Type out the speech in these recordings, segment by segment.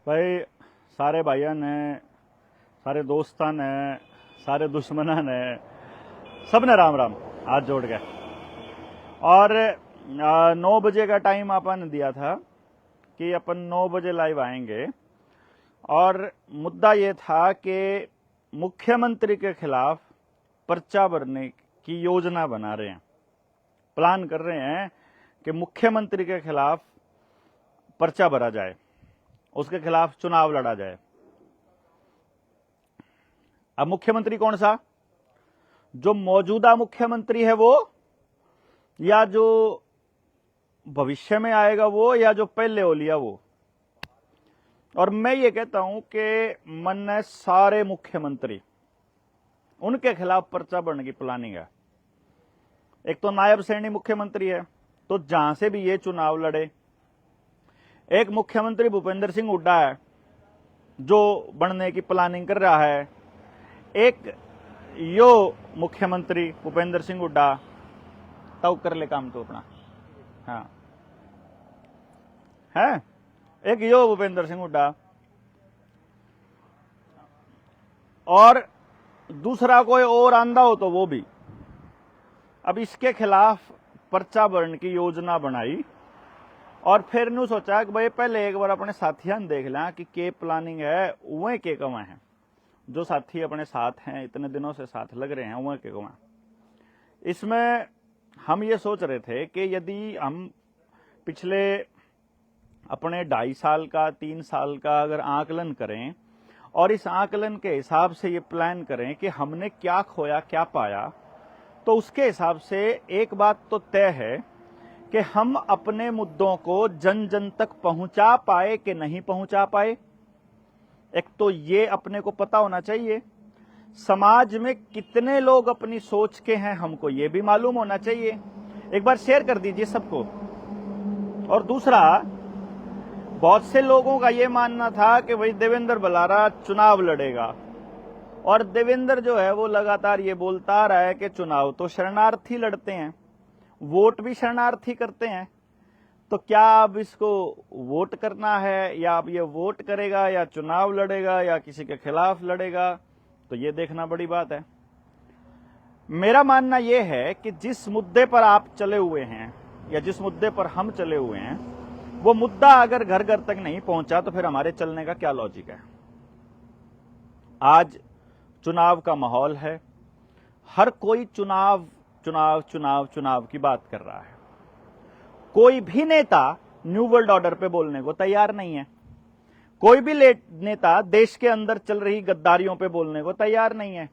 भाई सारे भाइयों ने, सारे दोस्तां ने, सारे दुश्मनों ने, सब ने राम राम हाथ जोड़ के। और 9 बजे का टाइम अपन दिया था कि अपन 9 बजे लाइव आएंगे। और मुद्दा ये था कि मुख्यमंत्री के खिलाफ पर्चा भरने की योजना बना रहे हैं, प्लान कर रहे हैं कि मुख्यमंत्री के खिलाफ पर्चा भरा जाए, उसके खिलाफ चुनाव लड़ा जाए। अब मुख्यमंत्री कौन सा? जो मौजूदा मुख्यमंत्री है वो, या जो भविष्य में आएगा वो, या जो पहले हो लिया वो? और मैं ये कहता हूं कि मन ने सारे मुख्यमंत्री, उनके खिलाफ पर्चा भरने की प्लानिंग है। एक तो नायब श्रेणी मुख्यमंत्री है, तो जहां से भी ये चुनाव लड़े। एक मुख्यमंत्री भूपेंद्र सिंह हुड्डा है जो बनने की प्लानिंग कर रहा है। एक यो मुख्यमंत्री भूपेंद्र सिंह हुड्डा तब कर ले काम तो अपना, हाँ है। एक यो भूपेंद्र सिंह हुड्डा, और दूसरा कोई और आंदा हो तो वो भी। अब इसके खिलाफ पर्चा भरने की योजना बनाई और फिर न्यू सोचा कि भाई पहले एक बार अपने साथियों ने देख लें कि के प्लानिंग है, वह के कमा है। जो साथी अपने साथ हैं, इतने दिनों से साथ लग रहे हैं, वह के कमा। इसमें हम ये सोच रहे थे कि यदि हम पिछले अपने 2.5 साल का, 3 साल का अगर आकलन करें और इस आकलन के हिसाब से ये प्लान करें कि हमने क्या खोया क्या पाया, तो उसके हिसाब से एक बात तो तय है कि हम अपने मुद्दों को जन जन तक पहुंचा पाए कि नहीं पहुंचा पाए। एक तो ये अपने को पता होना चाहिए। समाज में कितने लोग अपनी सोच के हैं, हमको ये भी मालूम होना चाहिए। एक बार शेयर कर दीजिए सबको। और दूसरा, बहुत से लोगों का ये मानना था कि भाई देवेंद्र बलारा चुनाव लड़ेगा, और देवेंद्र जो है वो लगातार ये बोलता आ रहा है कि चुनाव तो शरणार्थी लड़ते हैं, वोट भी शरणार्थी करते हैं। तो क्या अब इसको वोट करना है, या अब ये वोट करेगा, या चुनाव लड़ेगा, या किसी के खिलाफ लड़ेगा, तो ये देखना बड़ी बात है। मेरा मानना यह है कि जिस मुद्दे पर आप चले हुए हैं या जिस मुद्दे पर हम चले हुए हैं, वो मुद्दा अगर घर घर तक नहीं पहुंचा तो फिर हमारे चलने का क्या लॉजिक है। आज चुनाव का माहौल है, हर कोई चुनाव चुनाव चुनाव चुनाव की बात कर रहा है। कोई भी नेता न्यू वर्ल्ड ऑर्डर पे बोलने को तैयार नहीं है। कोई भी नेता देश के अंदर चल रही गद्दारियों पे बोलने को तैयार नहीं है।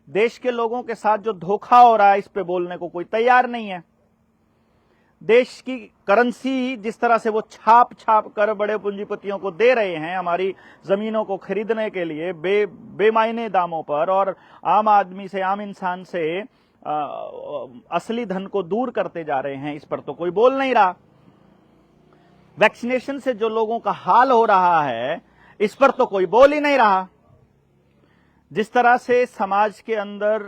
देश के लोगों के साथ जो धोखा हो रहा है इस पे बोलने को कोई तैयार नहीं है। देश की करेंसी जिस तरह से वो छाप छाप कर बड़े पूंजीपतियों को दे रहे हैं हमारी जमीनों को खरीदने के लिए बेमायने दामों पर, और आम आदमी से, आम इंसान से असली धन को दूर करते जा रहे हैं, इस पर तो कोई बोल नहीं रहा। वैक्सीनेशन से जो लोगों का हाल हो रहा है इस पर तो कोई बोल ही नहीं रहा। जिस तरह से समाज के अंदर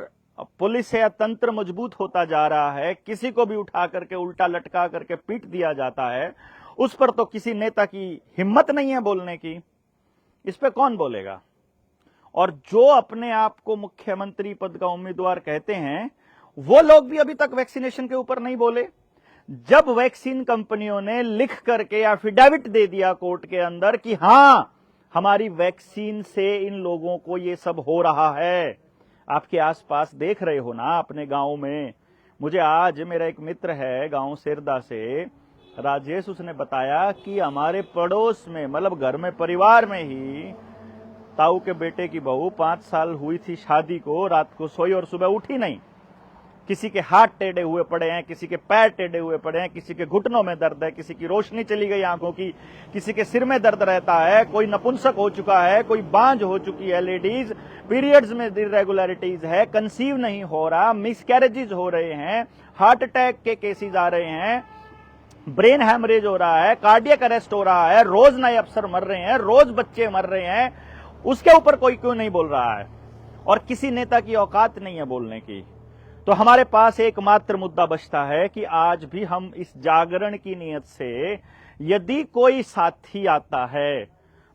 पुलिस या तंत्र मजबूत होता जा रहा है, किसी को भी उठा करके उल्टा लटका करके पीट दिया जाता है, उस पर तो किसी नेता की हिम्मत नहीं है बोलने की। इस पे कौन बोलेगा? और जो अपने आप को मुख्यमंत्री पद का उम्मीदवार कहते हैं वो लोग भी अभी तक वैक्सीनेशन के ऊपर नहीं बोले। जब वैक्सीन कंपनियों ने लिख करके एफिडेविट दे दिया कोर्ट के अंदर कि हां हमारी वैक्सीन से इन लोगों को ये सब हो रहा है। आपके आसपास देख रहे हो ना अपने गांव में। मुझे आज मेरा एक मित्र है गांव सेरदा से, राजेश, उसने बताया कि हमारे पड़ोस में, मतलब घर में, परिवार में ही ताऊ के बेटे की बहू 5 साल हुई थी शादी को, रात को सोई और सुबह उठी नहीं। किसी के हाथ टेढ़े हुए पड़े हैं, किसी के पैर टेढ़े हुए पड़े हैं, किसी के घुटनों में दर्द है, किसी की रोशनी चली गई आंखों की, किसी के सिर में दर्द रहता है, कोई नपुंसक हो चुका है, कोई बांझ हो चुकी है लेडीज, पीरियड्स में इरेगुलरिटीज है, कंसीव नहीं हो रहा, मिसकैरेजेस हो रहे हैं, हार्ट अटैक के केसेस आ रहे हैं, ब्रेन हैमरेज हो रहा है, कार्डियक अरेस्ट हो रहा है, रोज नए अफसर मर रहे हैं, रोज बच्चे मर रहे हैं। उसके ऊपर कोई क्यों नहीं बोल रहा है? और किसी नेता की औकात नहीं है बोलने की। तो हमारे पास एकमात्र मुद्दा बचता है कि आज भी हम इस जागरण की नीयत से, यदि कोई साथी आता है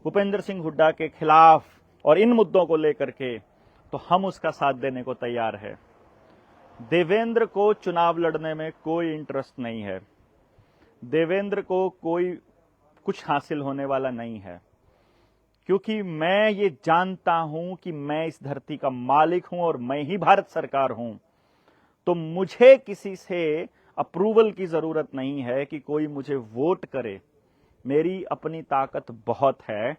भूपेंद्र सिंह हुड्डा के खिलाफ और इन मुद्दों को लेकर के, तो हम उसका साथ देने को तैयार है। देवेंद्र को चुनाव लड़ने में कोई इंटरेस्ट नहीं है, देवेंद्र को कोई कुछ हासिल होने वाला नहीं है, क्योंकि मैं ये जानता हूं कि मैं इस धरती का मालिक हूं और मैं ही भारत सरकार हूं। तो मुझे किसी से अप्रूवल की जरूरत नहीं है कि कोई मुझे वोट करे। मेरी अपनी ताकत बहुत है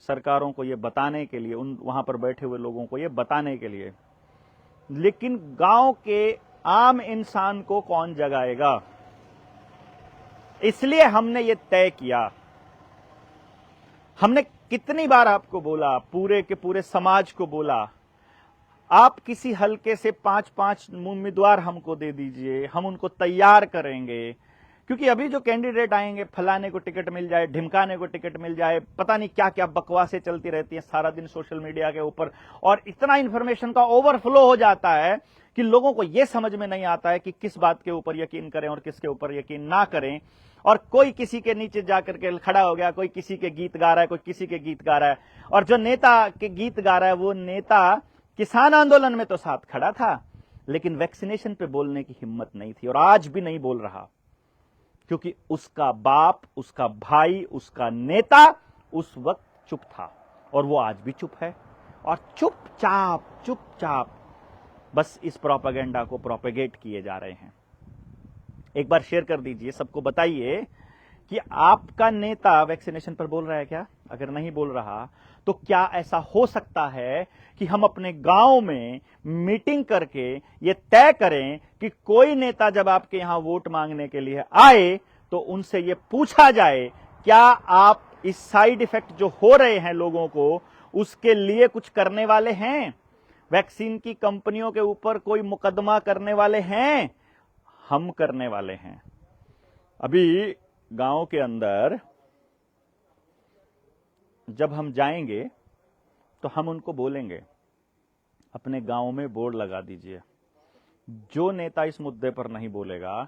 सरकारों को ये बताने के लिए, उन वहां पर बैठे हुए लोगों को ये बताने के लिए, लेकिन गांव के आम इंसान को कौन जगाएगा? इसलिए हमने ये तय किया। हमने कितनी बार आपको बोला, पूरे के पूरे समाज को बोला, आप किसी हलके से 5-5 उम्मीदवार हमको दे दीजिए, हम उनको तैयार करेंगे। क्योंकि अभी जो कैंडिडेट आएंगे, फलाने को टिकट मिल जाए, ढिमकाने को टिकट मिल जाए, पता नहीं क्या क्या बकवासें चलती रहती हैं सारा दिन सोशल मीडिया के ऊपर, और इतना इंफॉर्मेशन का ओवरफ्लो हो जाता है कि लोगों को यह समझ में नहीं आता है कि किस बात के ऊपर यकीन करें और किसके ऊपर यकीन ना करें। और कोई किसी के नीचे जाकर के खड़ा हो गया, कोई किसी के गीत गा रहा है, कोई किसी के गीत गा रहा है, और जो नेता के गीत गा रहा है वो नेता किसान आंदोलन में तो साथ खड़ा था, लेकिन वैक्सीनेशन पे बोलने की हिम्मत नहीं थी, और आज भी नहीं बोल रहा, क्योंकि उसका बाप, उसका भाई, उसका नेता उस वक्त चुप था, और वो आज भी चुप है, और चुपचाप बस इस प्रोपेगेंडा को प्रोपेगेट किए जा रहे हैं। एक बार शेयर कर दीजिए, सबको बताइए कि आपका नेता वैक्सीनेशन पर बोल रहा है क्या? अगर नहीं बोल रहा तो क्या ऐसा हो सकता है कि हम अपने गांव में मीटिंग करके ये तय करें कि कोई नेता जब आपके यहां वोट मांगने के लिए आए तो उनसे ये पूछा जाए, क्या आप इस साइड इफेक्ट जो हो रहे हैं लोगों को, उसके लिए कुछ करने वाले हैं? वैक्सीन की कंपनियों के ऊपर कोई मुकदमा करने वाले हैं? हम करने वाले हैं। अभी गांव के अंदर जब हम जाएंगे तो हम उनको बोलेंगे, अपने गांव में बोर्ड लगा दीजिए, जो नेता इस मुद्दे पर नहीं बोलेगा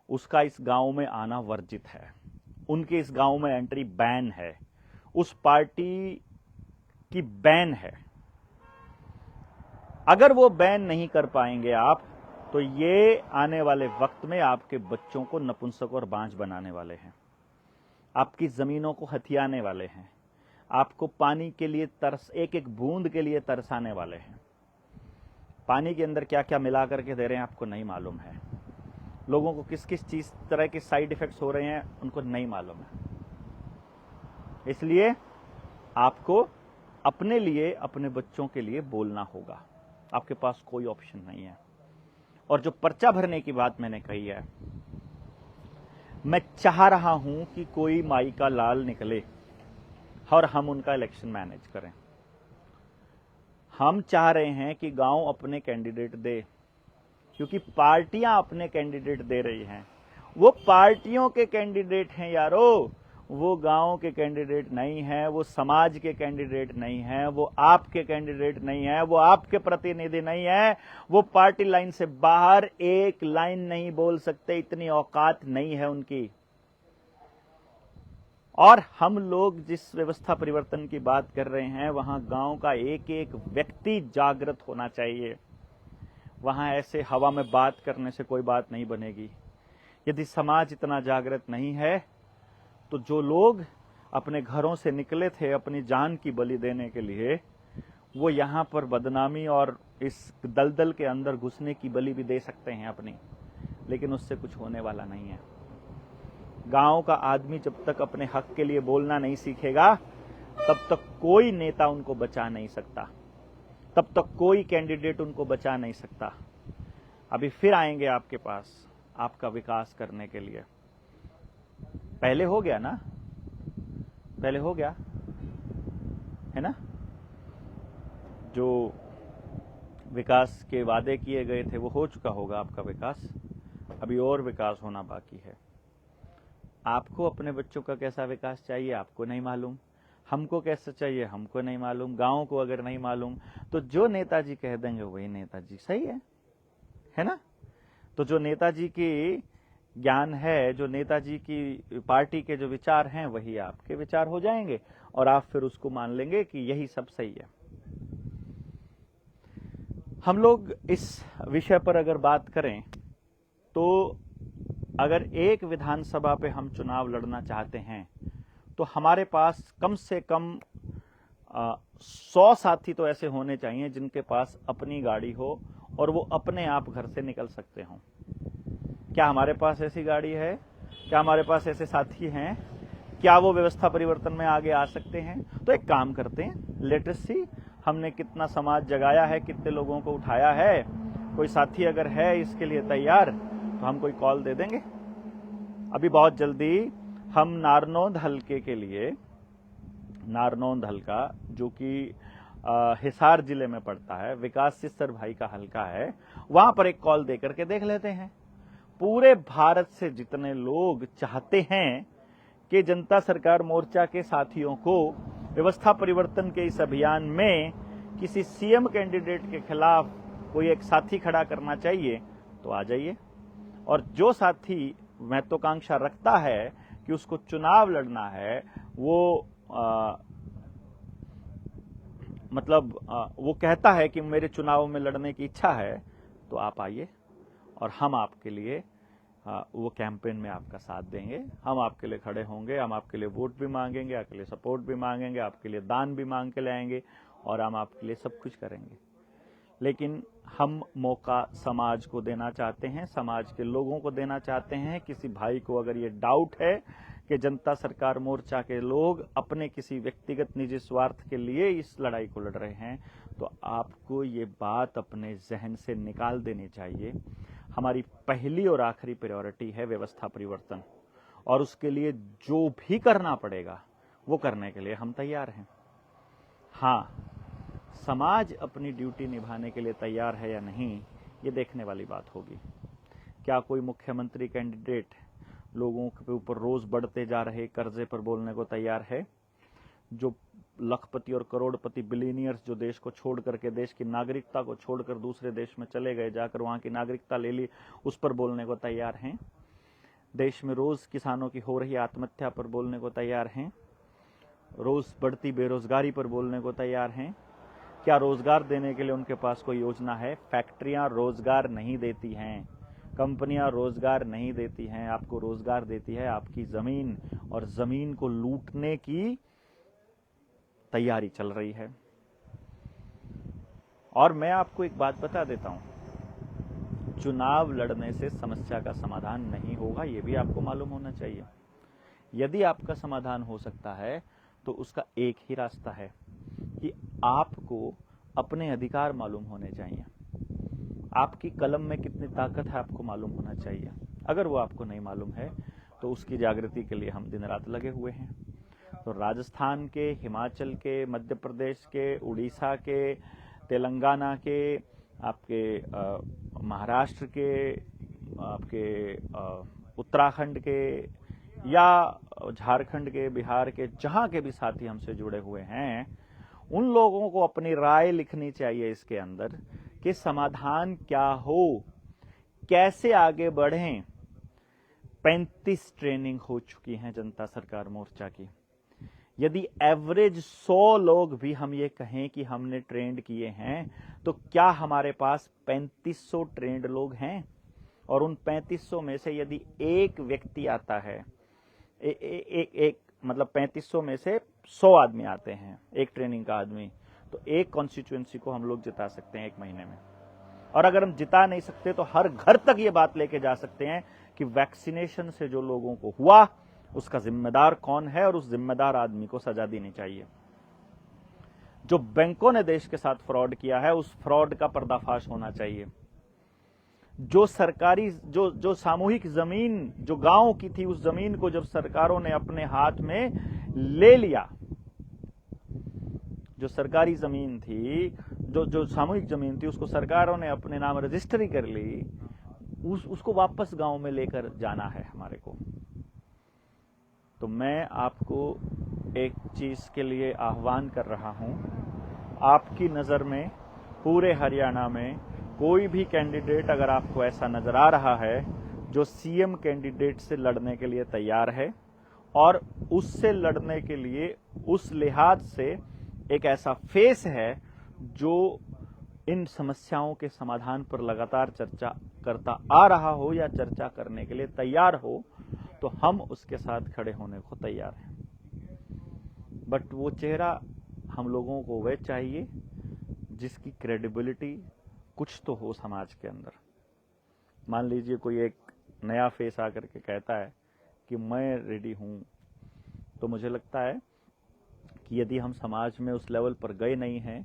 उसका इस गांव में आना वर्जित है, उनके इस गांव में एंट्री बैन है, उस पार्टी की बैन है। अगर वो बैन नहीं कर पाएंगे आप, तो ये आने वाले वक्त में आपके बच्चों को नपुंसक और बांझ बनाने वाले हैं, आपकी जमीनों को हथियाने वाले हैं, आपको पानी के लिए तरस, एक एक बूंद के लिए तरसाने वाले हैं। पानी के अंदर क्या क्या मिला करके दे रहे हैं आपको नहीं मालूम है, लोगों को किस किस चीज तरह के साइड इफेक्ट्स हो रहे हैं उनको नहीं मालूम है। इसलिए आपको अपने लिए, अपने बच्चों के लिए बोलना होगा, आपके पास कोई ऑप्शन नहीं है। और जो पर्चा भरने की बात मैंने कही है, मैं चाह रहा हूं कि कोई माई का लाल निकले और हम उनका इलेक्शन मैनेज करें। हम चाह रहे हैं कि गांव अपने कैंडिडेट दे, क्योंकि पार्टियां अपने कैंडिडेट दे रही हैं। वो पार्टियों के कैंडिडेट हैं यारो, वो गांव के कैंडिडेट नहीं है, वो समाज के कैंडिडेट नहीं है, वो आपके कैंडिडेट नहीं है, वो आपके प्रतिनिधि नहीं है, वो पार्टी लाइन से बाहर एक लाइन नहीं बोल सकते, इतनी औकात नहीं है उनकी। और हम लोग जिस व्यवस्था परिवर्तन की बात कर रहे हैं, वहां गांव का एक एक व्यक्ति जागृत होना चाहिए। वहां ऐसे हवा में बात करने से कोई बात नहीं बनेगी। यदि समाज इतना जागृत नहीं है, तो जो लोग अपने घरों से निकले थे अपनी जान की बलि देने के लिए, वो यहां पर बदनामी और इस दलदल के अंदर घुसने की बलि भी दे सकते हैं अपनी, लेकिन उससे कुछ होने वाला नहीं है। गांव का आदमी जब तक अपने हक के लिए बोलना नहीं सीखेगा, तब तक कोई नेता उनको बचा नहीं सकता, तब तक कोई कैंडिडेट उनको बचा नहीं सकता। अभी फिर आएंगे आपके पास आपका विकास करने के लिए। पहले हो गया ना, पहले हो गया है ना, जो विकास के वादे किए गए थे वो हो चुका होगा आपका विकास। अभी और विकास होना बाकी है। आपको अपने बच्चों का कैसा विकास चाहिए आपको नहीं मालूम, हमको कैसा चाहिए हमको नहीं मालूम, गांव को अगर नहीं मालूम, तो जो नेताजी कह देंगे वही नेताजी। सही है ना? तो जो नेताजी की ज्ञान है, जो नेताजी की पार्टी के जो विचार हैं वही आपके विचार हो जाएंगे और आप फिर उसको मान लेंगे कि यही सब सही है। हम लोग इस विषय पर अगर बात करें तो अगर एक विधानसभा पे हम चुनाव लड़ना चाहते हैं तो हमारे पास कम से कम 100 साथी तो ऐसे होने चाहिए जिनके पास अपनी गाड़ी हो और वो अपने आप घर से निकल सकते हों। क्या हमारे पास ऐसी गाड़ी है? क्या हमारे पास ऐसे साथी हैं? क्या वो व्यवस्था परिवर्तन में आगे आ सकते हैं? तो एक काम करते हैं, लेट अस सी हमने कितना समाज जगाया है, कितने लोगों को उठाया है। कोई साथी अगर है इसके लिए तैयार तो हम कोई कॉल दे देंगे। अभी बहुत जल्दी हम नारनौंद हलके के लिए, नारनौंद हलका जो कि हिसार जिले में पड़ता है, विकास सिस्सर भाई का हलका है, वहां पर एक कॉल देकर के देख लेते हैं। पूरे भारत से जितने लोग चाहते हैं कि जनता सरकार मोर्चा के साथियों को व्यवस्था परिवर्तन के इस अभियान में किसी सीएम कैंडिडेट के खिलाफ कोई एक साथी खड़ा करना चाहिए तो आ जाइए। और जो साथी महत्वाकांक्षा रखता है कि उसको चुनाव लड़ना है, वो वो कहता है कि मेरे चुनाव में लड़ने की इच्छा है, तो आप आइए और हम आपके लिए वो कैंपेन में आपका साथ देंगे। हम आपके लिए खड़े होंगे, हम आपके लिए वोट भी मांगेंगे, आपके लिए सपोर्ट भी मांगेंगे, आपके लिए दान भी मांग के लाएंगे और हम आपके लिए सब कुछ करेंगे। लेकिन हम मौका समाज को देना चाहते हैं, समाज के लोगों को देना चाहते हैं। किसी भाई को अगर ये डाउट है कि जनता सरकार मोर्चा के लोग अपने किसी व्यक्तिगत निजी स्वार्थ के लिए इस लड़ाई को लड़ रहे हैं, तो आपको ये बात अपने जहन से निकाल देनी चाहिए। हमारी पहली और आखिरी प्रायोरिटी है व्यवस्था परिवर्तन, और उसके लिए जो भी करना पड़ेगा वो करने के लिए हम तैयार हैं। हाँ, समाज अपनी ड्यूटी निभाने के लिए तैयार है या नहीं, ये देखने वाली बात होगी। क्या कोई मुख्यमंत्री कैंडिडेट लोगों के ऊपर रोज बढ़ते जा रहे कर्जे पर बोलने को तैयार है? जो लखपति और करोड़पति बिलियनियर्स जो देश को छोड़ करके, देश की नागरिकता को छोड़कर दूसरे देश में चले गए, जाकर वहां की नागरिकता ले ली, उस पर बोलने को तैयार हैं? देश में रोज किसानों की हो रही आत्महत्या पर बोलने को तैयार हैं? रोज बढ़ती बेरोजगारी पर बोलने को तैयार हैं? क्या रोजगार देने के लिए उनके पास कोई योजना है? फैक्ट्रियां रोजगार नहीं देती हैं, कंपनियां रोजगार नहीं देती हैं। आपको रोजगार देती है आपकी जमीन, और जमीन को लूटने की तैयारी चल रही है। और मैं आपको एक बात बता देता हूं, चुनाव लड़ने से समस्या का समाधान नहीं होगा, यह भी आपको मालूम होना चाहिए। यदि आपका समाधान हो सकता है तो उसका एक ही रास्ता है कि आपको अपने अधिकार मालूम होने चाहिए। आपकी कलम में कितनी ताकत है आपको मालूम होना चाहिए। अगर वो आपको नहीं मालूम है तो उसकी जागृति के लिए हम दिन रात लगे हुए हैं। तो राजस्थान के, हिमाचल के, मध्य प्रदेश के, उड़ीसा के, तेलंगाना के, आपके महाराष्ट्र के, आपके उत्तराखंड के, या झारखंड के, बिहार के, जहां के भी साथी हमसे जुड़े हुए हैं, उन लोगों को अपनी राय लिखनी चाहिए इसके अंदर कि समाधान क्या हो, कैसे आगे बढ़ें। 35 ट्रेनिंग हो चुकी हैं जनता सरकार मोर्चा की। यदि एवरेज 100 लोग भी हम ये कहें कि हमने ट्रेंड किए हैं, तो क्या हमारे पास 3500 ट्रेंड लोग हैं? और उन 3500 में से यदि एक व्यक्ति आता है, मतलब 3500 में से 100 आदमी आते हैं, एक ट्रेनिंग का आदमी, तो एक कॉन्स्टिट्यूएंसी को हम लोग जिता सकते हैं 1 महीने में। और अगर हम जिता नहीं सकते तो हर घर तक ये बात लेके जा सकते हैं कि वैक्सीनेशन से जो लोगों को हुआ उसका जिम्मेदार कौन है, और उस जिम्मेदार आदमी को सजा देनी चाहिए। जो बैंकों ने देश के साथ फ्रॉड किया है, उस फ्रॉड का पर्दाफाश होना चाहिए। जो सरकारी, जो सामूहिक जमीन जो गांव की थी, उस जमीन को जब सरकारों ने अपने हाथ में ले लिया, जो सरकारी जमीन थी, जो सामूहिक जमीन थी, उसको सरकारों ने अपने नाम रजिस्ट्री कर ली, उसको वापस गांव में लेकर जाना है हमारे को। तो मैं आपको एक चीज के लिए आह्वान कर रहा हूं, आपकी नजर में पूरे हरियाणा में कोई भी कैंडिडेट अगर आपको ऐसा नजर आ रहा है जो सीएम कैंडिडेट से लड़ने के लिए तैयार है और उससे लड़ने के लिए उस लिहाज से एक ऐसा फेस है जो इन समस्याओं के समाधान पर लगातार चर्चा करता आ रहा हो या चर्चा करने के लिए तैयार हो, तो हम उसके साथ खड़े होने को तैयार हैं। बट वो चेहरा हम लोगों को वह चाहिए जिसकी क्रेडिबिलिटी कुछ तो हो समाज के अंदर। मान लीजिए कोई एक नया फेस आकर के कहता है कि मैं रेडी हूं, तो मुझे लगता है कि यदि हम समाज में उस लेवल पर गए नहीं हैं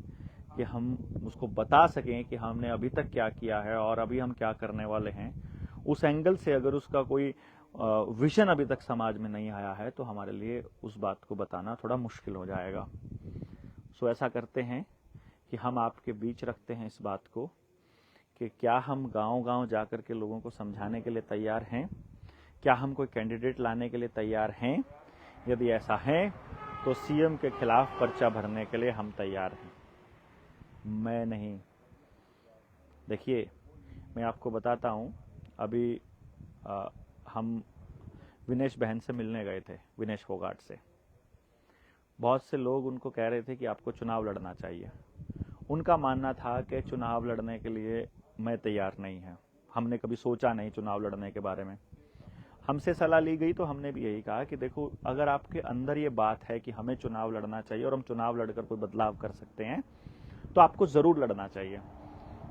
कि हम उसको बता सकें कि हमने अभी तक क्या किया है और अभी हम क्या करने वाले हैं, उस एंगल से अगर उसका कोई विजन अभी तक समाज में नहीं आया है, तो हमारे लिए उस बात को बताना थोड़ा मुश्किल हो जाएगा। सो ऐसा करते हैं कि हम आपके बीच रखते हैं इस बात को कि क्या हम गांव-गांव जाकर के लोगों को समझाने के लिए तैयार हैं? क्या हम कोई कैंडिडेट लाने के लिए तैयार हैं? यदि ऐसा है तो सीएम के खिलाफ पर्चा भरने के लिए हम तैयार हैं। मैं नहीं। देखिए, मैं आपको बताता हूं, अभी हम विनेश बहन से मिलने गए थे, विनेश फोगाट से। बहुत से लोग उनको कह रहे थे कि आपको चुनाव लड़ना चाहिए। उनका मानना था कि चुनाव लड़ने के लिए मैं तैयार नहीं है, हमने कभी सोचा नहीं चुनाव लड़ने के बारे में। हमसे सलाह ली गई तो हमने भी यही कहा कि देखो, अगर आपके अंदर ये बात है कि हमें चुनाव लड़ना चाहिए और हम चुनाव लड़कर कोई बदलाव कर सकते हैं, तो आपको जरूर लड़ना चाहिए।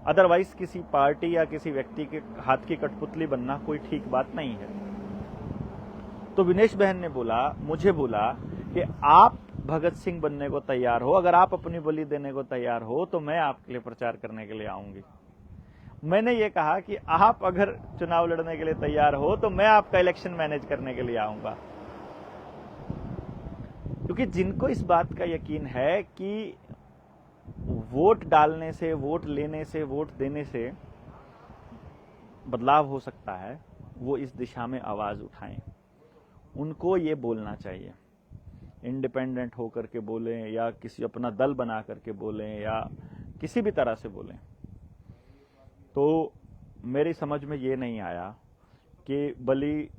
अदरवाइज किसी पार्टी या किसी व्यक्ति के हाथ की कठपुतली बनना कोई ठीक बात नहीं है। तो विनेश बहन ने मुझे बोला कि आप भगत सिंह बनने को तैयार हो, अगर आप अपनी बलि देने को तैयार हो तो मैं आपके लिए प्रचार करने के लिए आऊंगी। मैंने ये कहा कि आप अगर चुनाव लड़ने के लिए तैयार हो तो मैं आपका इलेक्शन मैनेज करने के लिए आऊंगा। क्योंकि जिनको इस बात का यकीन है कि वोट डालने से, वोट लेने से, वोट देने से बदलाव हो सकता है, वो इस दिशा में आवाज उठाएं। उनको ये बोलना चाहिए, इंडिपेंडेंट होकर के बोलें या किसी अपना दल बना करके बोलें या किसी भी तरह से बोलें। तो मेरी समझ में ये नहीं आया कि बलि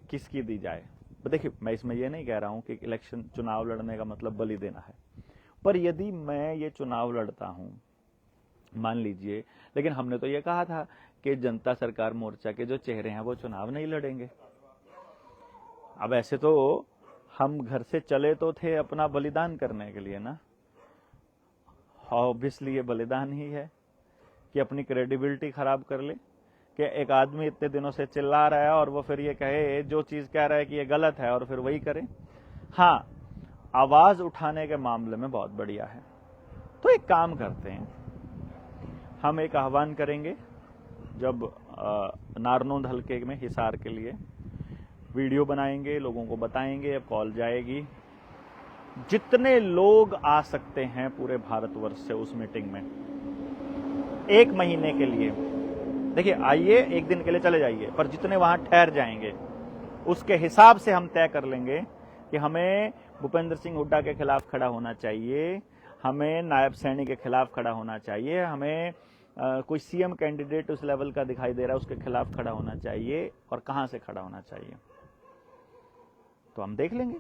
किसकी दी जाए। देखिए, मैं इसमें ये नहीं कह रहा हूं कि इलेक्शन चुनाव लड़ने का मतलब बलि देना है, पर यदि मैं ये चुनाव लड़ता हूं, मान लीजिए, लेकिन हमने तो ये कहा था कि जनता सरकार मोर्चा के जो चेहरे हैं वो चुनाव नहीं लड़ेंगे। अब ऐसे तो हम घर से चले तो थे अपना बलिदान करने के लिए ना, ऑब्वियसली ये बलिदान ही है कि अपनी क्रेडिबिलिटी खराब कर ले, कि एक आदमी इतने दिनों से चिल्ला रहा है और वो फिर ये कहे, जो चीज कह रहा है कि ये गलत है और फिर वही करे। हाँ, आवाज उठाने के मामले में बहुत बढ़िया है। तो एक काम करते हैं, हम एक आह्वान करेंगे, जब नारनौंद हल्के में हिसार के लिए वीडियो बनाएंगे, लोगों को बताएंगे, कॉल जाएगी, जितने लोग आ सकते हैं पूरे भारतवर्ष से उस मीटिंग में 1 महीने के लिए। देखिए, आइए, 1 दिन के लिए चले जाइए, पर जितने वहां ठहर जाएंगे उसके हिसाब से हम तय कर लेंगे कि हमें भूपेंद्र सिंह हुड्डा के खिलाफ खड़ा होना चाहिए, हमें नायब सैनी के खिलाफ खड़ा होना चाहिए, हमें कोई सीएम कैंडिडेट उस लेवल का दिखाई दे रहा है उसके खिलाफ खड़ा होना चाहिए और कहां से खड़ा होना चाहिए। तो हम देख लेंगे,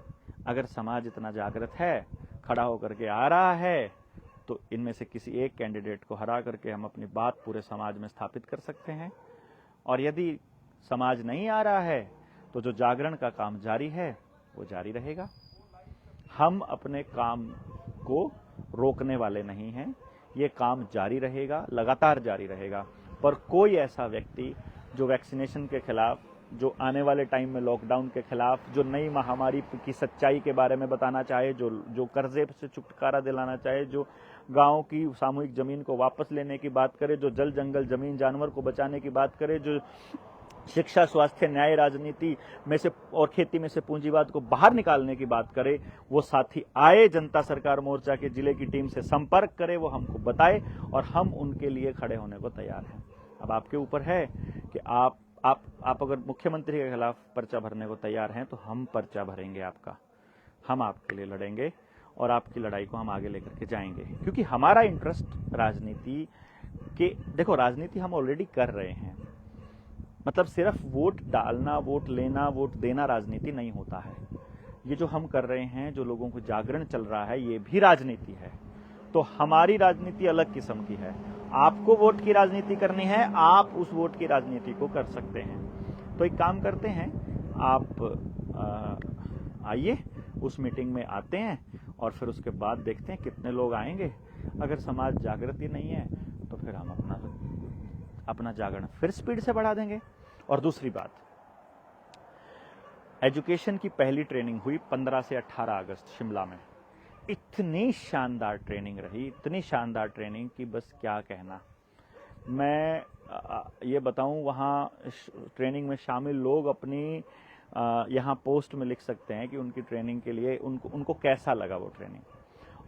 अगर समाज इतना जागृत है, खड़ा होकर के आ रहा है, तो इनमें से किसी एक कैंडिडेट को हरा करके हम अपनी बात पूरे समाज में स्थापित कर सकते हैं। और यदि समाज नहीं आ रहा है तो जो जागरण का काम जारी है वो जारी रहेगा। हम अपने काम को रोकने वाले नहीं हैं, ये काम जारी रहेगा, लगातार जारी रहेगा। पर कोई ऐसा व्यक्ति जो वैक्सीनेशन के खिलाफ, जो आने वाले टाइम में लॉकडाउन के खिलाफ, जो नई महामारी की सच्चाई के बारे में बताना चाहे, जो कर्जे से छुटकारा दिलाना चाहे, जो गांव की सामूहिक जमीन को वापस लेने की बात करे, जो जल जंगल जमीन जानवर को बचाने की बात करे, जो शिक्षा, स्वास्थ्य, न्याय, राजनीति में से और खेती में से पूंजीवाद को बाहर निकालने की बात करे, वो साथी आए, जनता सरकार मोर्चा के जिले की टीम से संपर्क करे, वो हमको बताए और हम उनके लिए खड़े होने को तैयार हैं। अब आपके ऊपर है कि आप अगर मुख्यमंत्री के खिलाफ पर्चा भरने को तैयार हैं तो हम पर्चा भरेंगे आपका, हम आपके लिए लड़ेंगे और आपकी लड़ाई को हम आगे लेकर के जाएंगे। क्योंकि हमारा इंटरेस्ट राजनीति के, देखो, राजनीति हम ऑलरेडी कर रहे हैं, मतलब सिर्फ वोट डालना, वोट लेना, वोट देना राजनीति नहीं होता है। ये जो हम कर रहे हैं, जो लोगों को जागरण चल रहा है, ये भी राजनीति है। तो हमारी राजनीति अलग किस्म की है। आपको वोट की राजनीति करनी है, आप उस वोट की राजनीति को कर सकते हैं। तो एक काम करते हैं, आप आइए, उस मीटिंग में आते हैं और फिर उसके बाद देखते हैं कितने लोग आएंगे। अगर समाज जागृति नहीं है तो फिर हम अपना जागरण फिर स्पीड से बढ़ा देंगे। और दूसरी बात, एजुकेशन की पहली ट्रेनिंग हुई 15 से 18 अगस्त शिमला में। इतनी शानदार ट्रेनिंग रही, इतनी शानदार ट्रेनिंग कि बस क्या कहना। मैं ये बताऊं, वहाँ ट्रेनिंग में शामिल लोग अपनी यहाँ पोस्ट में लिख सकते हैं कि उनकी ट्रेनिंग के लिए उनको कैसा लगा वो ट्रेनिंग।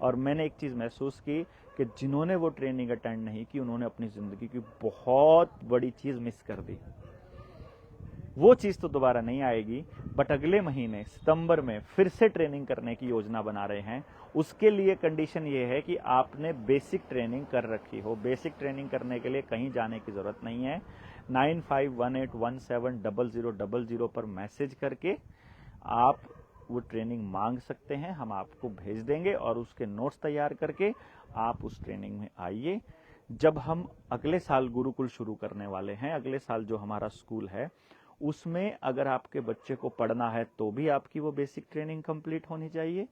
और मैंने एक चीज़ महसूस की कि जिन्होंने वो ट्रेनिंग अटेंड नहीं की, उन्होंने अपनी ज़िंदगी की बहुत बड़ी चीज़ मिस कर दी। वो चीज़ तो दोबारा नहीं आएगी, बट अगले महीने सितंबर में फिर से ट्रेनिंग करने की योजना बना रहे हैं। उसके लिए कंडीशन ये है कि आपने बेसिक ट्रेनिंग कर रखी हो। बेसिक ट्रेनिंग करने के लिए कहीं जाने की ज़रूरत नहीं है। 9518170000 पर मैसेज करके आप वो ट्रेनिंग मांग सकते हैं, हम आपको भेज देंगे और उसके नोट्स तैयार करके आप उस ट्रेनिंग में आइए। जब हम अगले साल गुरुकुल शुरू करने वाले हैं, अगले साल जो हमारा स्कूल है, उसमें अगर आपके बच्चे को पढ़ना है तो भी आपकी वो बेसिक ट्रेनिंग कंप्लीट होनी चाहिए।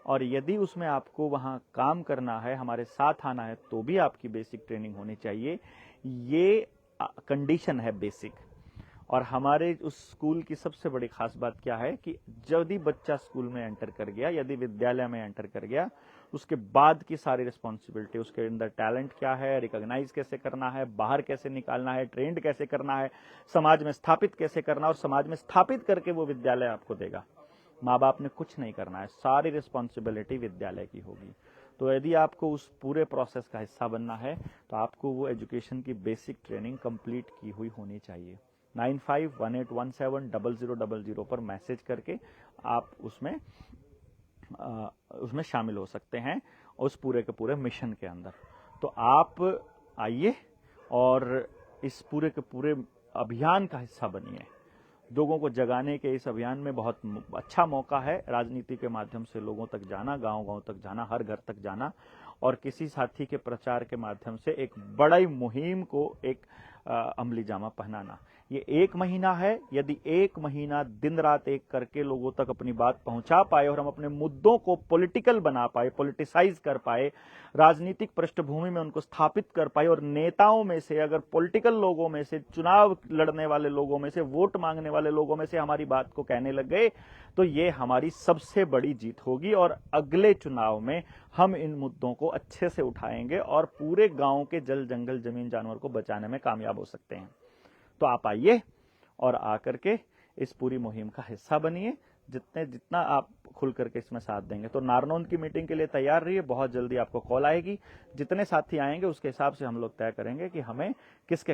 और यदि उसमें आपको वहाँ काम करना है, हमारे साथ आना है, तो भी आपकी बेसिक ट्रेनिंग होनी चाहिए। ये कंडीशन है बेसिक। और हमारे उस स्कूल की सबसे बड़ी खास बात क्या है कि यदि बच्चा स्कूल में एंटर कर गया, यदि विद्यालय में एंटर कर गया, उसके बाद की सारी रिस्पॉन्सिबिलिटी, उसके अंदर टैलेंट क्या है, रिकॉग्नाइज कैसे करना है, बाहर कैसे निकालना है, ट्रेंड कैसे करना है, समाज में स्थापित कैसे करना, और समाज में स्थापित करके वो विद्यालय आपको देगा। माँ बाप ने कुछ नहीं करना है, सारी रिस्पॉन्सिबिलिटी विद्यालय की होगी। तो यदि आपको उस पूरे प्रोसेस का हिस्सा बनना है तो आपको वो एजुकेशन की बेसिक ट्रेनिंग कंप्लीट की हुई होनी चाहिए। 9518170000 पर मैसेज करके आप उसमें शामिल हो सकते हैं उस पूरे के पूरे मिशन के अंदर। तो आप आइए और इस पूरे के पूरे अभियान का हिस्सा बनिए। लोगों को जगाने के इस अभियान में बहुत अच्छा मौका है राजनीति के माध्यम से लोगों तक जाना, गांव-गांव तक जाना, हर घर तक जाना और किसी साथी के प्रचार के माध्यम से एक बड़ी मुहिम को एक अमली जामा पहनाना। ये 1 महीना है, यदि 1 महीना दिन रात एक करके लोगों तक अपनी बात पहुंचा पाए और हम अपने मुद्दों को पॉलिटिकल बना पाए, पॉलिटिसाइज कर पाए, राजनीतिक पृष्ठभूमि में उनको स्थापित कर पाए और नेताओं में से, अगर पॉलिटिकल लोगों में से, चुनाव लड़ने वाले लोगों में से, वोट मांगने वाले लोगों में से हमारी बात को कहने लग गए, तो ये हमारी सबसे बड़ी जीत होगी। और अगले चुनाव में हम इन मुद्दों को अच्छे से उठाएंगे और पूरे गांव के जल जंगल जमीन जानवर को बचाने में कामयाब हो सकते हैं। तो आप आइए और आकर के इस पूरी मुहिम का हिस्सा बनिए। जितना आप खुल करके इसमें साथ देंगे। तो नारनौंद की मीटिंग के लिए तैयार रहिए, बहुत जल्दी आपको कॉल आएगी। जितने साथी आएंगे उसके हिसाब से हम लोग तय करेंगे कि हमें किसके